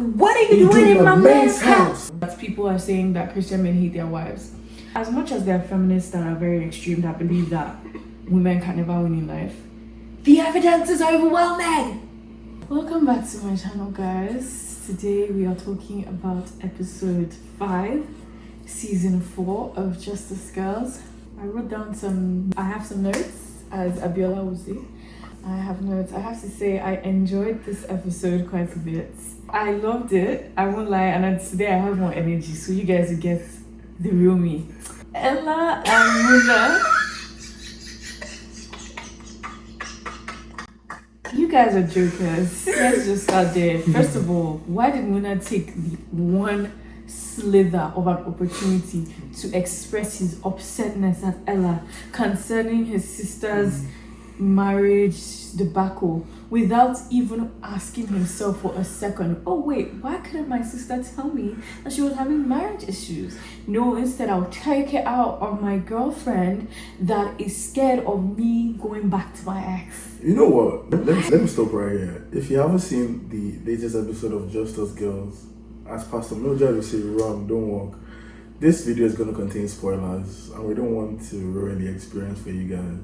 What are you doing in my man's house? People are saying that Christian men hate their wives. As much as there are feminists that are very extreme that believe that women can never win in life, the evidence is overwhelming. Welcome back to my channel, guys. Today we are talking about episode 5, season 4 of Justice Girls. I wrote down I have some notes, as Abiola would say. I have notes. I have to say I enjoyed this episode quite a bit. I loved it, I won't lie, and today I have more energy, so you guys will get the real me. Ella and Muna. You guys are jokers. Let's just start there. First of all, why did Muna take the one slither of an opportunity to express his upsetness at Ella concerning his sister's marriage debacle without even asking himself for a second? Oh wait, why couldn't my sister tell me that she was having marriage issues? No, instead I'll take it out on my girlfriend that is scared of me going back to my ex. You know what? Let me stop right here. If you haven't seen the latest episode of Justice Girls, as Pastor Mildred will say, run, don't walk. This video is going to contain spoilers, and we don't want to ruin the experience for you guys.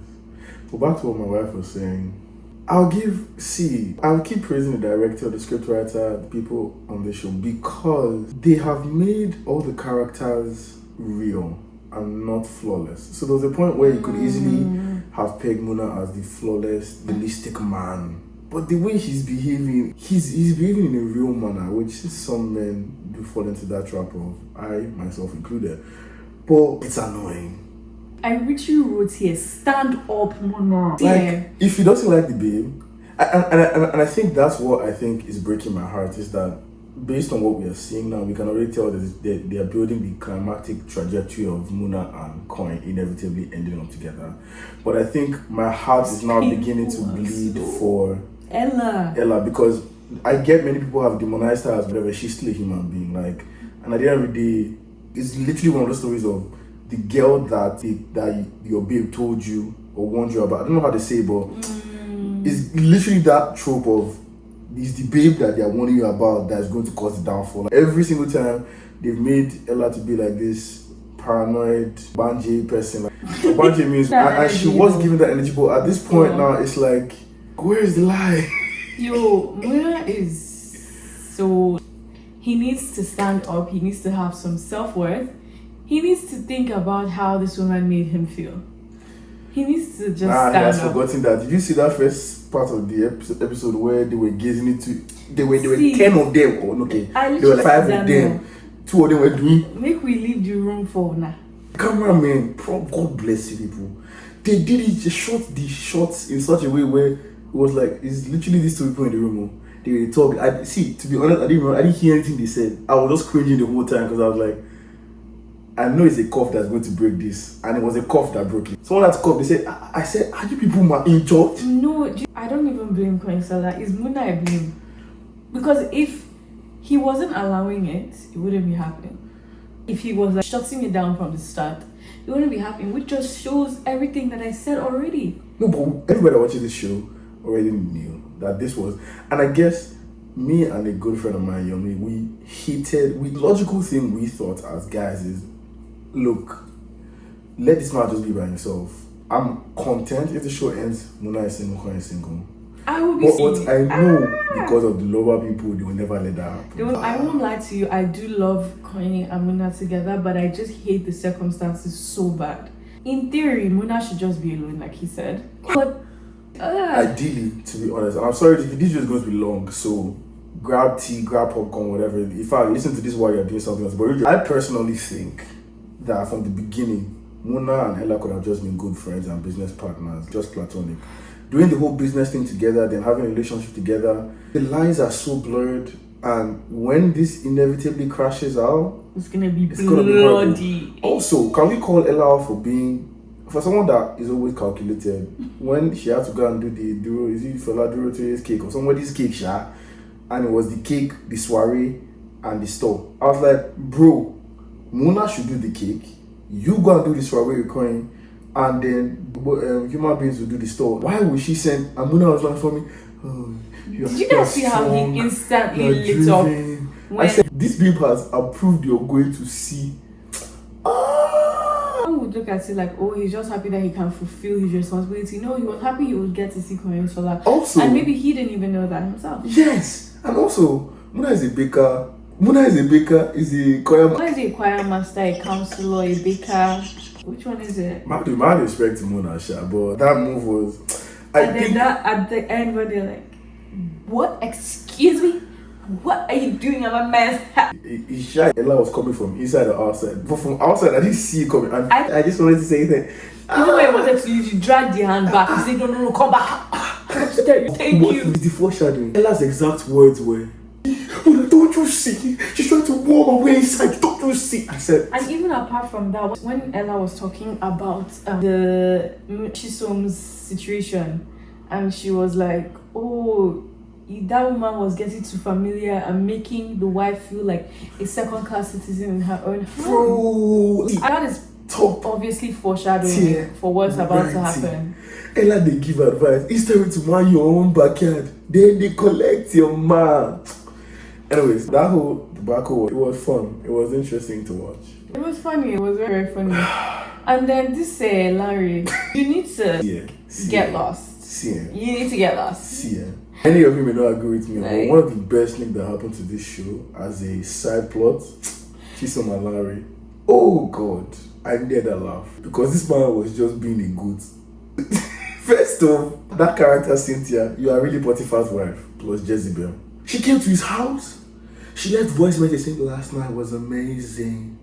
But back to what my wife was saying. I'll keep praising the director, the scriptwriter, the people on the show, because they have made all the characters real and not flawless. So there was a point where you could easily have pegged Muna as the flawless, realistic man. But the way he's behaving in a real manner, which some men do fall into that trap of, I myself included. But it's annoying. I literally wrote here, stand up, Muna. Like, if he doesn't like the babe, and I think that's what I think is breaking my heart, is that based on what we are seeing now, we can already tell that they are building the climactic trajectory of Muna and Coin inevitably ending up together. But I think my heart is now beginning to bleed for Ella, because I get many people have demonized her as whatever. She's still a human being. Like, and at the end of the day, it's literally one of those stories of the girl that your babe told you or warned you about. I don't know how to say, but it's literally that trope of it's the babe that they are warning you about that's going to cause the downfall. Like, every single time they've made Ella to be like this paranoid Banjay person. Like, Banjay means and she was given that energy, but at this point now it's like, where's the lie? Yo, Muna is so, he needs to stand up. He needs to have some self-worth. He needs to think about how this woman made him feel. He needs to just stand he has up. forgotten that. Did you see that first part of the episode where they were gazing into? There were 10 of them. Oh, okay. There were like 5 of them. 2 of them were doing. Make we leave the room for now. Cameraman, God bless you people. They did it. They shot the shots in such a way where it was like it's literally these 2 people in the room. They were talking. To be honest, I didn't hear anything they said. I was just cringing the whole time because I was like, I know it's a cough that's going to break this, and it was a cough that broke it. Someone had to cough. They said, I said, are you people injured? No, I don't even blame Koinsala. It's Muna I blame. Because if he wasn't allowing it, it wouldn't be happening. If he was like shutting it down from the start, it wouldn't be happening, which just shows everything that I said already. No, but everybody watching this show already knew that this was, and I guess me and a good friend of mine, Yomi, logical thing we thought as guys is, look, let this man just be by himself. I'm content if the show ends, Muna is single, Coin is single. I will be But I know because of the lover people, they will never let that happen. I won't lie to you, I do love Coin and Muna together, but I just hate the circumstances so bad. In theory, Muna should just be alone, like he said. But ideally, to be honest, and I'm sorry, this video is going to be long, so grab tea, grab popcorn, whatever. If I listen to this while you're doing something else, but I personally think that from the beginning, Muna and Ella could have just been good friends and business partners, just platonic. Doing the whole business thing together, then having a relationship together, the lines are so blurred, and when this inevitably crashes out, it's gonna be bloody. Also, can we call Ella out for someone that is always calculated, when she had to go and do the Duro, is it Fela Duro to cake or somebody's cake, and it was the cake, the soiree, and the store. I was like, bro, Muna should do the cake, you go and do the soiree recording, and then human beings will do the store. Why would she send, and Muna was like for me, did you guys see how he instantly lit up? I said, this babe has approved you're going to see. One would look at it like, oh, he's just happy that he can fulfill his responsibility. No, he was happy he would get to see Konyosola. Also, and maybe he didn't even know that himself. Yes, and also, Muna is a baker. Muna is a choir master. Muna is a choir master, a counselor, a baker. Which one is it? Man, respect to Muna, Sha, but that move was. Then at the end, where they're like, what? Excuse me? What are you doing on my man's hat? He's shy. Ella was coming from inside or outside. But from outside, I didn't see it coming. And I just wanted to say that. Even when he wanted to use, you dragged the hand back. He said, no, come back. Thank What you. is the foreshadowing? Ella's exact words were, "Oh, don't you see? She's trying to warm away inside. Don't you see?" I said. And even apart from that, when Ella was talking about the Chisom's situation, and she was like, oh, that woman was getting too familiar and making the wife feel like a second-class citizen in her own home. Bro, That is top. obviously foreshadowing for what's about to happen. Ella, they give advice. Instead to mind your own backyard, then they collect your man. Anyways, that whole debacle, it was fun. It was interesting to watch. It was funny. It was very, very funny. And then this Larry, you need to get lost. See ya. You need to get lost. See ya. Many of you may not agree with me, Right. but one of the best things that happened to this show as a side plot, Chisom and Larry. Oh God, I needed a laugh because this man was just being a good. First off, that character Cynthia, you are really Potiphar's wife plus Jezebel. She came to his house. She left voice message saying last night was amazing.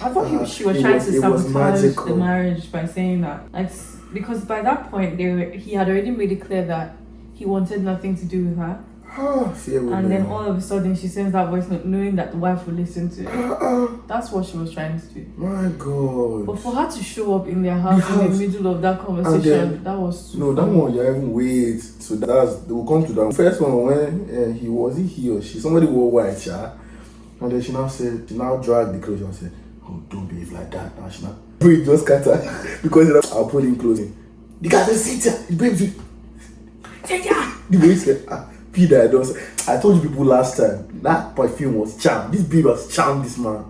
I thought she was trying to sabotage the marriage by saying that, like, because by that point he had already made it clear that he wanted nothing to do with her. And then all of a sudden she sends that voice note knowing that the wife will listen to it. That's what she was trying to do. My God. But for her to show up in their house in the middle of that conversation, that was no, that one you even wait. So they will come to that first one when he or she, somebody wore white, and then she now dragged the clothes and said, "Oh, don't behave like that." Now she now breathe just scatter because I'll put in clothing. The guy said, "Cynthia, the baby, Cynthia." The baby said, Peter, I told you people last time that perfume was charmed. This babe has charmed this man.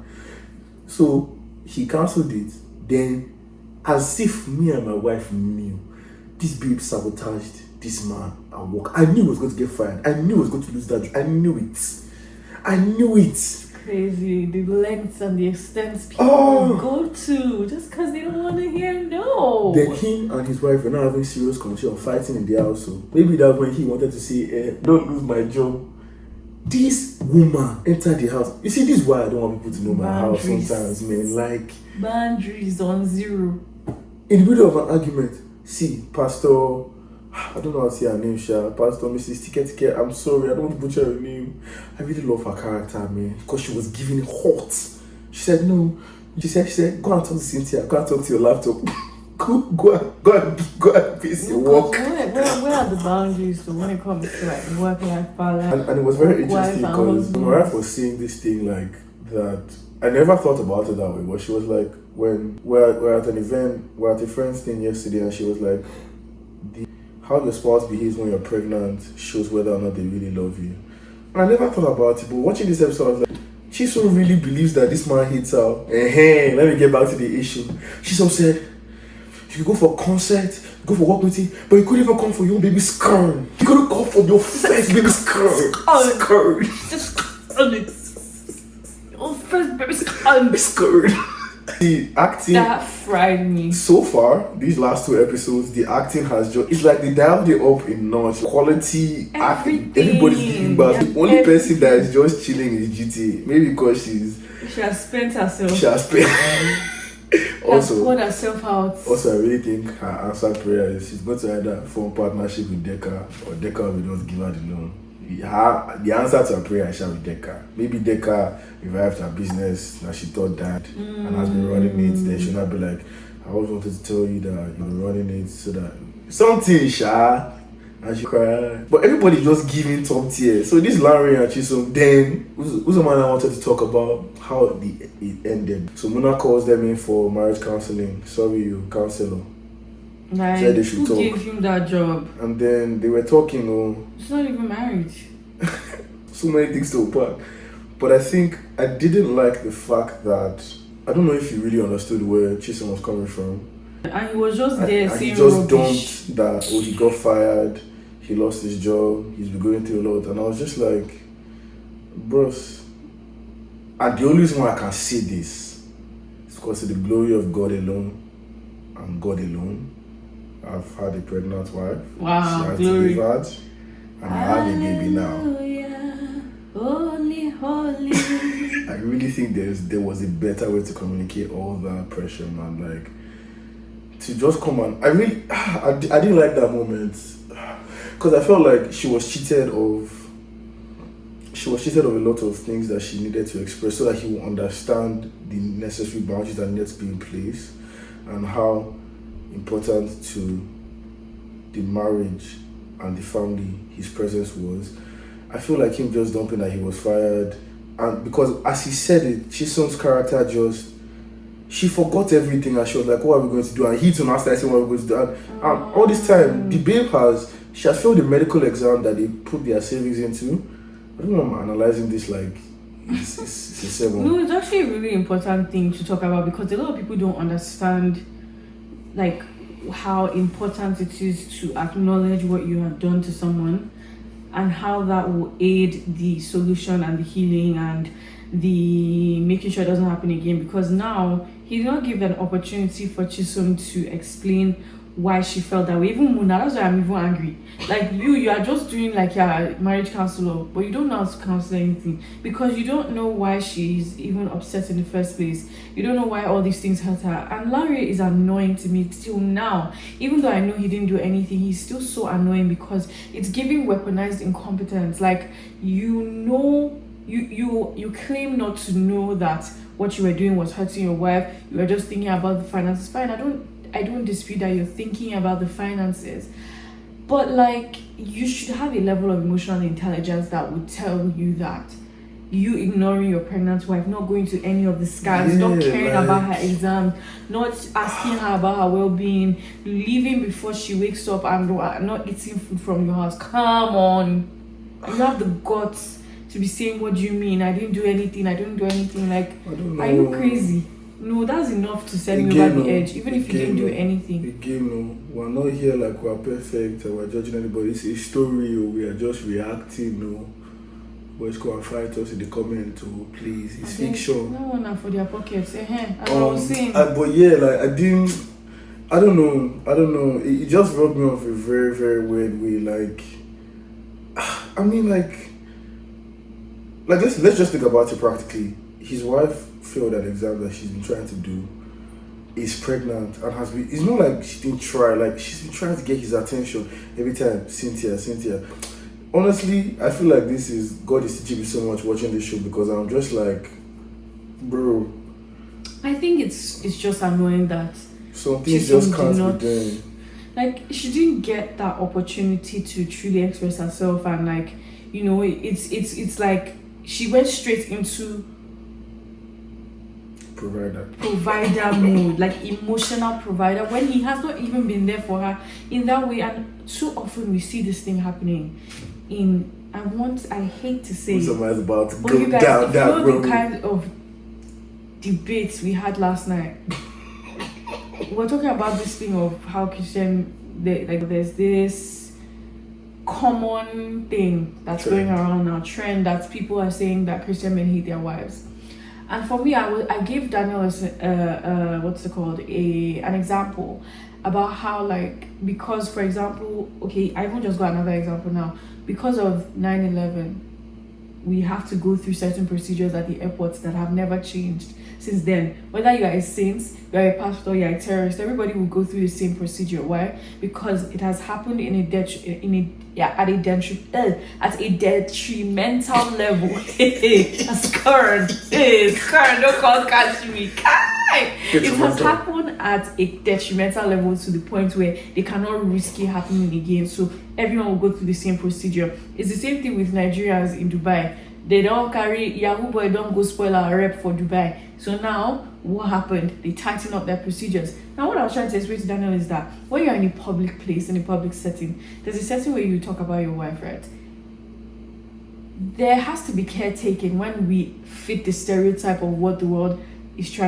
So he cancelled it. Then, as if me and my wife knew, this babe sabotaged this man at work. I knew he was going to get fired. I knew he was going to lose that job. I knew it. Crazy, the lengths and the extents people go to just because they don't want to hear no. Then him and his wife were not having serious conversation, fighting in the house. So maybe that's when he wanted to say, "Don't lose my job." This woman entered the house. You see, this is why I don't want people to know my house sometimes, man. Like boundaries on zero. In the middle of an argument, see, Pastor, I don't know how to say her name, Pastor Mrs. Tike, I'm sorry, I don't want to butcher her name. I really love her character, man, because she was giving hot. She said, no. She said, go and talk to Cynthia, go and talk to your laptop. go and face your work. Where are the boundaries when it comes to like work-life balance? And it was very interesting because my wife was saying this thing like that. I never thought about it that way, but she was like, when we're at an event, we're at a friend's thing yesterday, and she was like, how your spouse behaves when you're pregnant shows whether or not they really love you. And I never thought about it, but watching this episode, I was like, Chisom really believes that this man hates her. Let me get back to the issue. Chisom said, you could go for a concert, go for work meeting, but you couldn't even come for your baby's skirt. You couldn't come for your first baby's skirt. Your first baby's skirt. The acting that fried me. So far, these last 2 episodes, the acting has just, it's like they dialed it up in notch. Quality acting, everybody's giving back. The only person that is just chilling is GT. Maybe because she has spent herself. Also, poured herself out. Also, I really think her answered prayer is she's going to either form partnership with Decca or Decca will just give her the loan. The answer to her prayer shall be Decca. Maybe Decca revived her business that she thought died and has been running it. Then she'll not be like, I always wanted to tell you that you've been running it so that something, and she cried. But everybody just giving top tier. So this Larry and Chisom, then who's the man I wanted to talk about how it ended. So Muna calls them in for marriage counseling. Sorry, you counselor. Like, said they should who gave him that job? And then they were talking. It's not even marriage. So many things to unpack. But I think I didn't like the fact that I don't know if he really understood where Chisom was coming from. And he was just there And saying he just rubbish. dumped that, oh, he got fired, he lost his job, he's been going through a lot. And I was just like, bros. And the only reason why I can say this is because of the glory of God alone and God alone. I've had a pregnant wife. Wow, she has glory. delivered. And I have a baby now. Hallelujah, holy, holy. I really think there was a better way to communicate all that pressure, man. Like, to just come and I didn't like that moment because I felt like she was cheated of a lot of things that she needed to express so that he would understand the necessary boundaries that needed to be in place and how important to the marriage and the family his presence was. I feel like him just dumping that he was fired, and because as he said it, Chisom's character she forgot everything and she was like, what are we going to do? And he too now started saying what we're going to do. And all this time, the babe she has failed the medical exam that they put their savings into. I don't know, I'm analyzing this like it's a 7. No, it's actually a really important thing to talk about because a lot of people don't understand like how important it is to acknowledge what you have done to someone and how that will aid the solution and the healing and the making sure it doesn't happen again, because now he did not give an opportunity for Chisom to explain why she felt that way. Even Muna, that's why I'm even angry. Like you are just doing like your marriage counselor, but you don't know how to counsel anything because you don't know why she's even upset in the first place. You don't know why all these things hurt her. And Larry is annoying to me till now. Even though I know he didn't do anything, he's still so annoying because it's giving weaponized incompetence. Like, you know, you claim not to know that what you were doing was hurting your wife. You were just thinking about the finances. Fine, I don't dispute that you're thinking about the finances, but like, you should have a level of emotional intelligence that would tell you that you ignoring your pregnant wife, not going to any of the scans, not caring about her exams, not asking her about her well-being, leaving before she wakes up and not eating food from your house. Come on, you have the guts to be saying, what do you mean? I didn't do anything. Like, are you crazy? No, that's enough to send me over the edge, even if you didn't do anything. Again, no, we're not here like we're perfect or we're judging anybody. It's a story, or we are just reacting. No, boys, go and fight us in the comments, oh, please. It's fiction. No one for their pockets. As I was saying. But yeah, like I don't know. It just rubbed me off a very, very weird way. Like, I mean, like let's just think about it practically. His wife failed an exam that she's been trying to do, is pregnant and has been, it's not like she didn't try, like she's been trying to get his attention every time. Cynthia. Honestly, I feel like this is, God is teaching me so much watching this show because I'm just like, bro. I think it's just annoying that some things just can't be done. Like, she didn't get that opportunity to truly express herself, and like, you know, it's like she went straight into provider mode, like emotional provider, when he has not even been there for her in that way. And so often we see this thing happening in, I hate to say somebody's about to but go you guys, down if that you know road. the kind of debates we had last night. We're talking about this thing of how Christian, there's this common thing that's going around now, trend, that people are saying that Christian men hate their wives. And for me, I gave Daniel an example about how, like, because, for example, okay, I even just got another example now. Because of 9/11, we have to go through certain procedures at the airports that have never changed since then. Whether you are a saint, you are a pastor, you are a terrorist, everybody will go through the same procedure. Why? Because it has happened at a detrimental level. Scared, don't call catch me. It has happened at a detrimental level to the point where they cannot risk it happening again. So everyone will go through the same procedure. It's the same thing with Nigerians in Dubai. They don't carry Yahoo boy, don't go spoil our rep for Dubai. So now what happened? They tighten up their procedures. Now what I was trying to explain to Daniel is that when you're in a public, place, in a public setting, there's a setting where you talk about your wife, right? there has to be care taken when we fit the stereotype of what the world is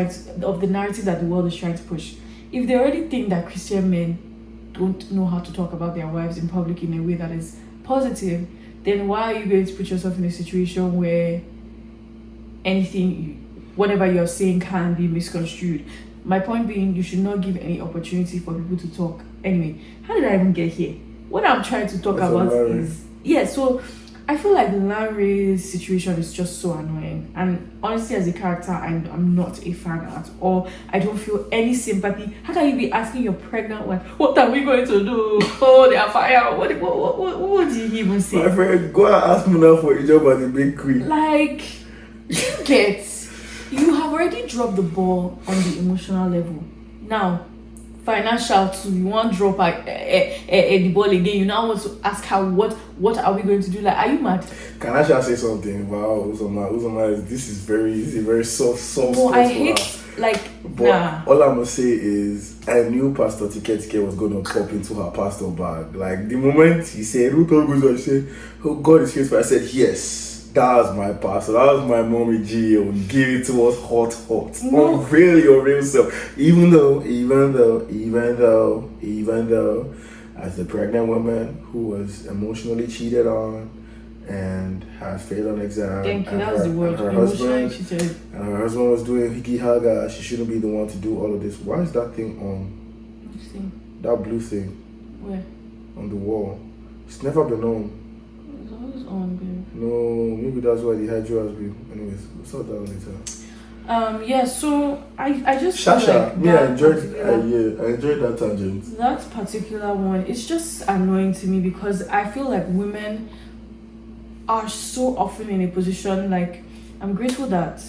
of the narrative that the world is trying to push. If they already think that Christian men don't know how to talk about their wives in public in a way that is positive, then why are you going to put yourself in a situation where whatever you're saying can be misconstrued? My point being, you should not give any opportunity for people to talk. Anyway, how did I even get here? What I'm trying to talk about is... Yeah, so I feel like Larry's situation is just so annoying. And honestly, as a character, I'm not a fan at all. I don't feel any sympathy. How can you be asking your pregnant wife, what are we going to do? Oh, they are fire. What did he even say? My friend, go and ask Muna for a job at the bakery. Like, you have already dropped the ball on the emotional level. Now, financial too, you want to drop the ball again. You now want to ask her, what are we going to do? Like, are you mad? Can I just say something? Wow, Uzoma, this is a very soft No, I hate, but all I'm gonna say is I knew Pastor Tike was gonna pop into her pastor bag. Like the moment he said, "Who told you?" I said, "Oh, God is faithful." I said, "Yes. That was my pastor. That was my mommy G. Give it to us hot. No. Unveil your real self." Even though, as the pregnant woman who was emotionally cheated on and had failed on exam, thank you. That was the word. Emotionally cheated. And her husband was doing hiki haga. She shouldn't be the one to do all of this. Why is that thing on? Which thing? That blue thing. Where? On the wall. It's never been on. It's always on, babe. No, maybe that's why they had you as babe. Anyways, we'll sort that out later. Yeah, so I just Shasha, feel like I enjoyed that tangent. That particular one, it's just annoying to me because I feel like women are so often in a position, like, I'm grateful that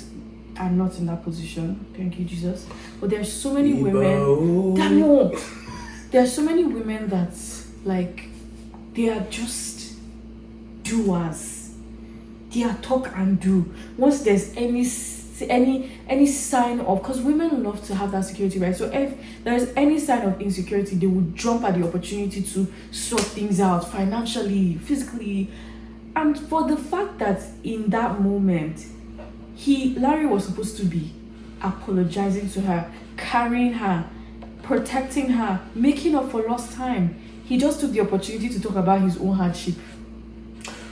I'm not in that position, thank you Jesus, but there's so many women that know, there's so many women that, like, they are just doers. They are talk and do. Once there's any sign of, because women love to have that security, right? So if there's any sign of insecurity, they would jump at the opportunity to sort things out financially, physically. And for the fact that in that moment, Larry was supposed to be apologizing to her, carrying her, protecting her, making up for lost time. He just took the opportunity to talk about his own hardship.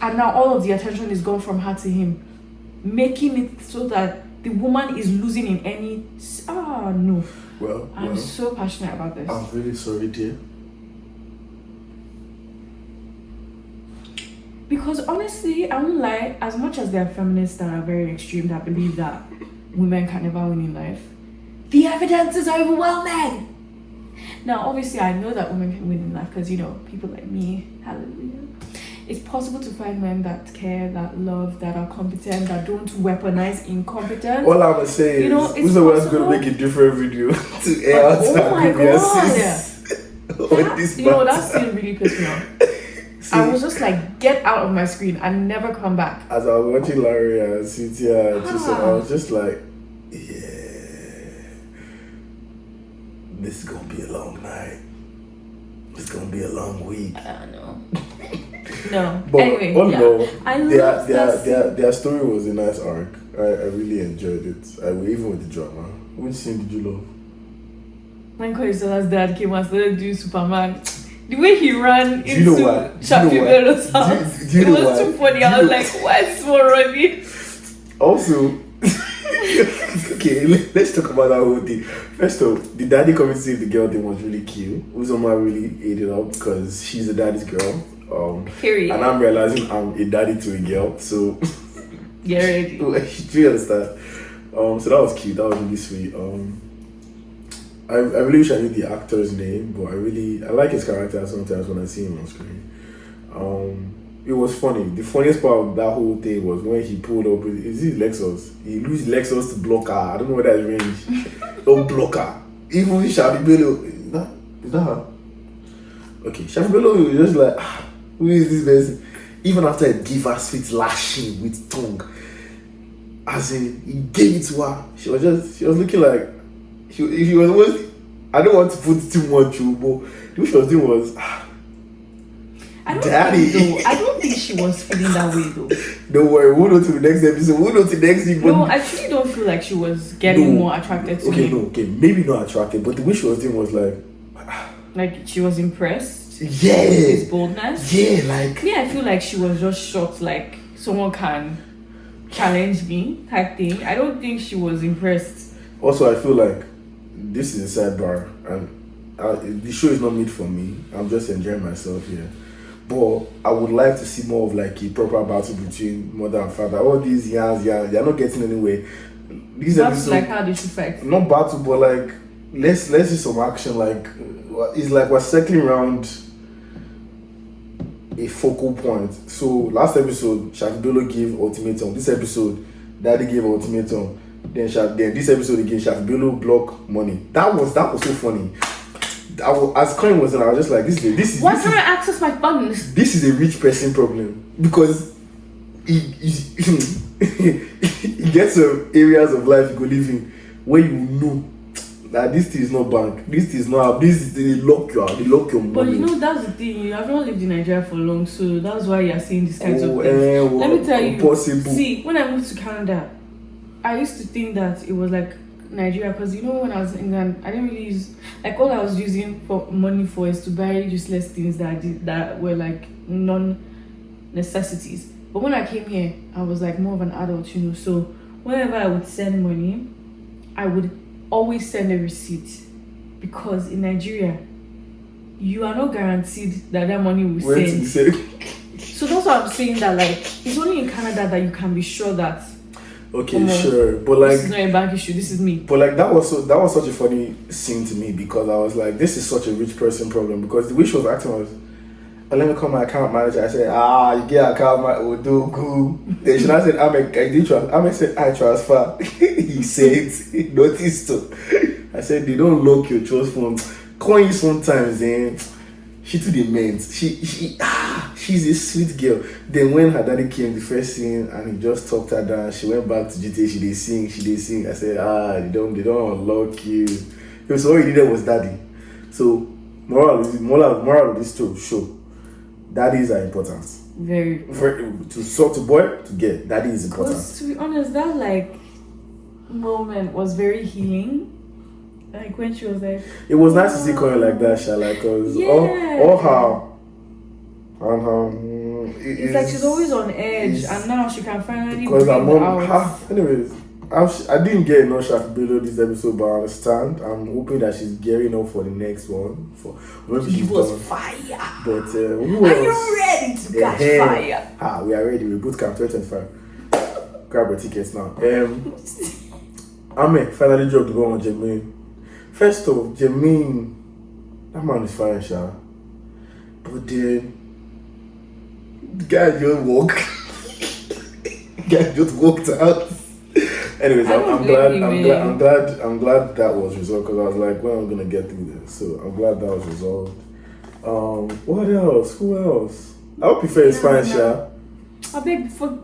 And now all of the attention is gone from her to him, making it so that the woman is losing in any... no. Well, I'm so passionate about this. I'm really sorry, dear. Because honestly, I won't lie, as much as there are feminists that are very extreme that believe that women can never win in life, the evidences are overwhelming. Now, obviously, I know that women can win in life because, people like me, hallelujah. It's possible to find men that care, that love, that are competent, that don't weaponize incompetence. All I'm saying is, who's the one's going to make a different video to air out my God. That scene really pissed me off. See, I was just like, get out of my screen and never come back. As I was watching Larry and Cynthia and Chisom, I was just like, this is going to be a long night. It's going to be a long week. I know. No. But anyway, their story was a nice arc. I really enjoyed it. Even with the drama. Which scene did you love? When Koisola's dad came and started doing Superman, the way he ran into Shafibelo's house, it was too funny. I was like, why is this one running? Also, okay, let's talk about that whole thing. First off, the daddy coming to save the girl thing was really cute. Uzoma really ate it up because she's a daddy's girl. Period. And I'm realizing I'm a daddy to a girl, so get ready. Do you understand? So that was cute. That was really sweet. I really wish I knew the actor's name, but I like his character sometimes when I see him on screen. It was funny. The funniest part of that whole thing was when he pulled up. Is his Lexus? He used Lexus to block her. I don't know what that range. Don't block her. Even Shafi Bello. Is that her? Okay, Shafi Bello was just like, who is this person? Even after he gave her sweet lashing with tongue, as in he gave it to her, she was looking like she was almost. I don't want to put too much, but what she was doing was. I don't Daddy. think, though. I don't think she was feeling that way though. Don't worry, we'll go to the next episode. We'll go to the next week. No, I actually don't feel like she was getting more attracted to him. Okay, maybe not attracted, but the way she was doing was like she was impressed. Yeah. With his boldness. Yeah, like. Yeah, I feel like she was just shocked. Like someone can challenge me type thing. I don't think she was impressed. Also, I feel like this is a sidebar, and the show is not made for me. I'm just enjoying myself here. But I would like to see more of like a proper battle between mother and father. All these yarns, they're not getting anywhere. These That's like how they should fight. Not battle, but like let's see some action. Like it's like we're circling around a focal point. So last episode, Shafibelo gave ultimatum. This episode, Daddy gave ultimatum. Then this episode again, Shafibelo block money. That was so funny. As Coin was in, I was just like, this is. Why can't I access my funds? This is a rich person problem because he gets some areas of life you go live in where you know that this thing is not bank, this is not, this is they lock you out, they lock your money. But you know that's the thing. You have not lived in Nigeria for long, so that's why you're seeing these kinds of things. Let me tell you. Impossible. See, when I moved to Canada, I used to think that it was like Nigeria because you know when I was in England, I didn't really use like all I was using for money for is to buy useless things that were like non-necessities. But when I came here, I was like more of an adult, you know. So whenever I would send money, I would always send a receipt because in Nigeria, you are not guaranteed that money will send. So that's why I'm saying that like it's only in Canada that you can be sure that. Okay, sure, but like this is not a bank issue. This is me. But like that was such a funny scene to me because I was like, this is such a rich person problem because the way she was acting was, let me call my account manager. I said, you get account manager, we'll do good. Then she now said, I said, I transfer. He said, notice too. I said, they don't lock your trust phone. Coin sometimes, then she too the meant. She's a sweet girl. Then when her daddy came the first scene and he just talked her down, she went back to GTA, she did sing. I said, they don't unlock you. So all you needed was daddy. So moral of this show. Daddies are important. Very. To boy to get, daddy is important. Because to be honest, that like moment was very healing. Like when she was like, it was nice to see Coin like that, Shala, because all her it's like she's always on edge, and now she can finally because her mom. out. Anyways, I didn't get enough Shafibelo this episode, but I understand. I'm hoping that she's gearing up for the next one. He was fire. But who else? Are you ready to catch fire? We are ready. We boot camp 2025. Grab your tickets now. Ame finally dropped the one on Jermaine. First off, Jermaine, that man is fine, Sha. But then the guy just walked. Out. Anyways, I'm glad that was resolved because I was like, when am I gonna get through this? So I'm glad that was resolved. What else? Who else? I hope your face is fine, Sha. I beg for.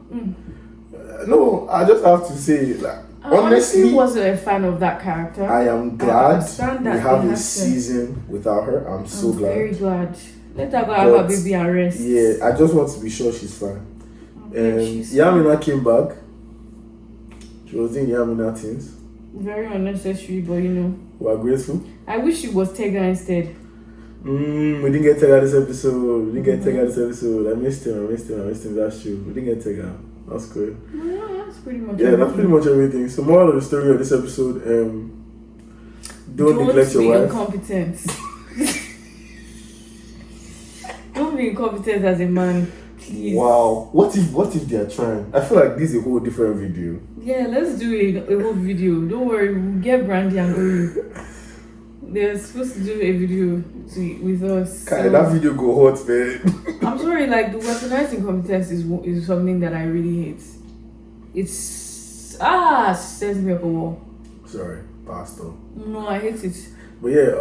No, I just have to say, like, honestly, wasn't a fan of that character. I am glad we have a season without her. I'm so glad. Very glad. Let her go have her baby and rest. Yeah, I just want to be sure she's fine. Yamina came back. She was in Yamina things. Very unnecessary, but you know. We're grateful. I wish it was Tega instead. We didn't get Tega this episode. I missed him. That's true. We didn't get Tega. That's good. Yeah, that's pretty much everything. That's pretty much everything. So moral of the story of this episode, don't neglect your wife. Incompetent. Don't be incompetent as a man, please. Wow. What if they are trying? I feel like this is a whole different video. Yeah, let's do a whole video. Don't worry, we'll get Brandy and Ori. They're supposed to do a video with us. So that video go hot, man. I'm sorry, like the weaponized incompetence is something that I really hate. It's sends me up a wall. Sorry, pastor. No, I hate it. But yeah,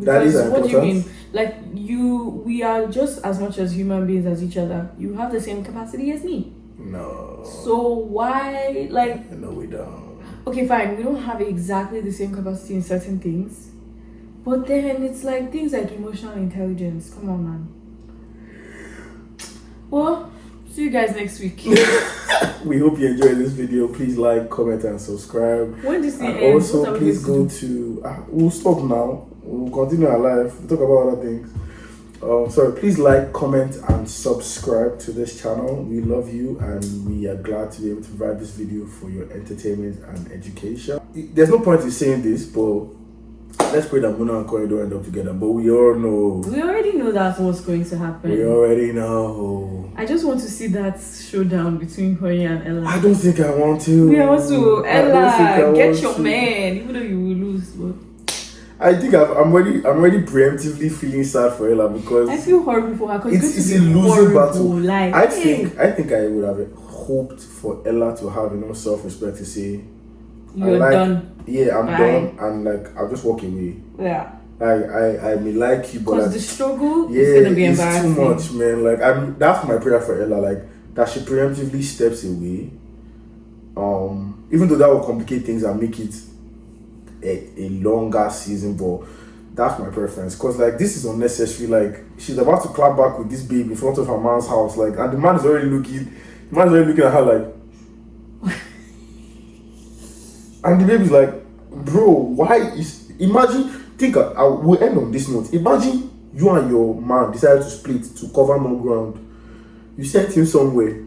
that is important. What do you mean? Like we are just as much as human beings as each other. You have the same capacity as me. No. So why like? No, we don't. Okay, fine. We don't have exactly the same capacity in certain things. But then it's like things like emotional intelligence. Come on, man. Well, see you guys next week. We hope you enjoyed this video. Please like, comment, and subscribe. When does it And end? also, please go to. We'll stop now. We'll continue our life. We'll talk about other things. Please like, comment, and subscribe to this channel. We love you, and we are glad to be able to provide this video for your entertainment and education. There's no point in saying this, but let's pray that Muna and Corey don't end up together. But we all know. We already know that's what's going to happen. We already know. I just want to see that showdown between Corey and Ella. I don't think I want to. We also, Ella, get your to. man, even though you will lose. But I think I'm already preemptively feeling sad for Ella because I feel horrible for her because it's a losing battle. Like, I think I would have hoped for Ella to have enough self-respect to say you're done. Yeah, I'm done, and like I'll just walk away. Yeah. I may like you, but because the struggle yeah, is gonna be embarrassing. It's too much, man. Like that's my prayer for Ella, like that she preemptively steps away. Even though that will complicate things and make it a longer season, but that's my preference. Cause like this is unnecessary. Like she's about to clap back with this babe in front of her man's house, like, and the man is already looking at her like. And the baby's like, bro, why is... Imagine, we'll end on this note. Imagine you and your man decided to split to cover more ground. You sent him somewhere,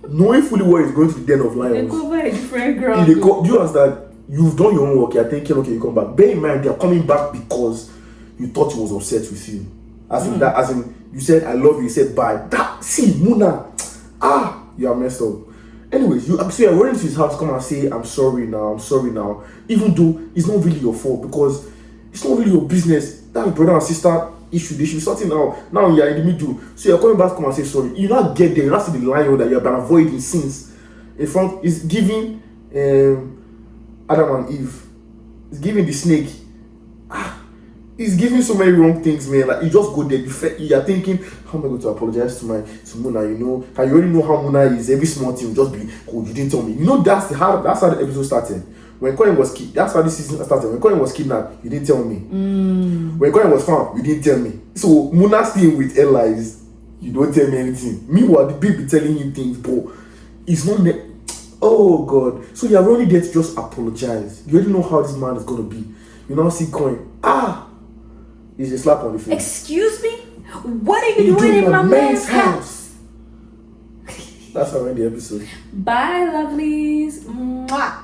knowing fully well he's going to the den of lions. They cover a different ground. Do you understand? You've done your own work, you're thinking, okay, you come back. Bear in mind, they're coming back because you thought he was upset with you. As in, you said, I love you, he said, bye. See, Muna, you are messed up. Anyways, you're running to his house, come and say, I'm sorry now, even though it's not really your fault because it's not really your business. That's brother and sister issue. They should be sorting out. Now you're in the middle. So you're coming back to come and say sorry. You not get there, you not see the line that you've been avoiding since. In front, is giving Adam and Eve. It's giving the snake. He's giving so many wrong things, man. Like you just go there, you're thinking, how am I going to apologize to Muna? You know, how you already know how Muna is. Every small thing will just be, oh, you didn't tell me. You know, that's how the episode started. When Colin was that's how this season started. When Colin was kidnapped, you didn't tell me. When Colin was found, you didn't tell me. So Muna's thing with Ella is, you don't tell me anything. Meanwhile, the baby telling him things, but it's not. Oh God! So you're only there to just apologize. You already know how this man is gonna be. You now see Colin. It's a slap on the face. Excuse me? What are you doing in my man's house? That's how I end the episode. Bye, lovelies. Mwah.